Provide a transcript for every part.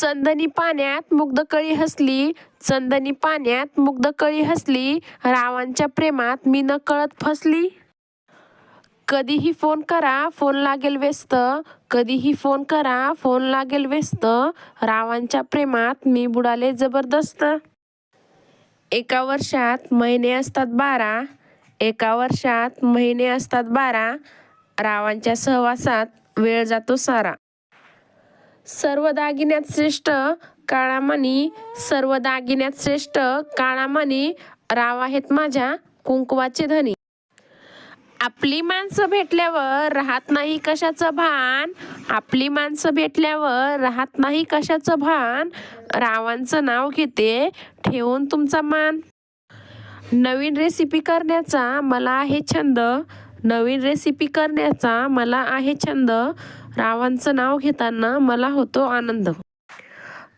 चंदनी पाण्यात मुग्ध कळी हसली, चंदनी पाण्यात मुग्ध कळी हसली, रावांच्या प्रेमात मी नकळत फसली. कधीही फोन करा फोन लागेल व्यस्त, कधीही फोन करा फोन लागेल व्यस्त, रावांच्या प्रेमात मी बुडाले जबरदस्त. एका वर्षात महिने असतात 12, एका वर्षात महिने असतात 12, रावांच्या सहवासात वेळ जातो सारा. सर्व दागिन्यात श्रेष्ठ काळामणी, सर्व दागिन्यात श्रेष्ठ काळामणी, राव आहेत माझ्या कुंकवाचे धनी. आपली माणसं भेटल्यावर राहत नाही कशाचं भान, आपली माणसं भेटल्यावर राहत नाही कशाचं भान, रावांचं नाव घेते ठेवून तुमचा मान. नवीन रेसिपी करण्याचा मला आहे छंद, नवीन रेसिपी करण्याचा मला आहे छंद, रावांचं नाव घेताना मला होतो आनंद.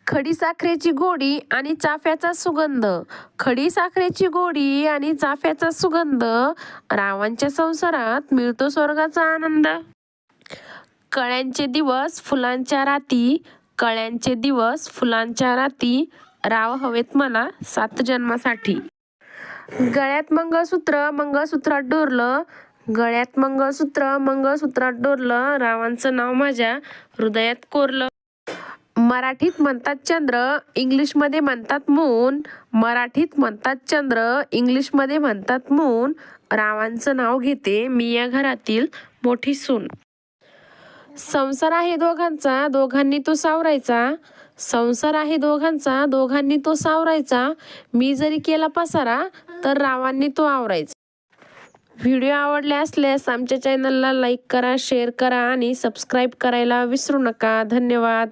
खडी साखरेची गोडी आणि चाफ्याचा सुगंध, खडी साखरेची गोडी आणि चाफ्याचा सुगंध, रावांच्या संसारात मिळतो स्वर्गाचा आनंद. कळ्यांचे दिवस फुलांच्या राती, कळ्यांचे दिवस फुलांच्या राती, राव हवेत मला 7 जन्मासाठी. गळ्यात मंगळसूत्र मंगळसूत्रात डोरलं, गळ्यात मंगळसूत्र मंगळसूत्रात डोरलं, रावांचं नाव माझ्या हृदयात कोरलं. मराठीत म्हणतात चंद्र, इंग्लिशमध्ये म्हणतात मून, मराठीत म्हणतात चंद्र, इंग्लिशमध्ये म्हणतात मून, रावांचं नाव घेते मी या घरातील मोठी सून. संसार आहे दोघांचा दोघांनी तो सावरायचा, संसार आहे दोघांचा दोघांनी तो सावरायचा, मी जरी केला पसारा तर रावांनी तो आवरायचा. व्हिडिओ आवडले असल्यास आमच्या चॅनलला लाईक करा, शेअर करा आणि सबस्क्राईब करायला विसरू नका. धन्यवाद.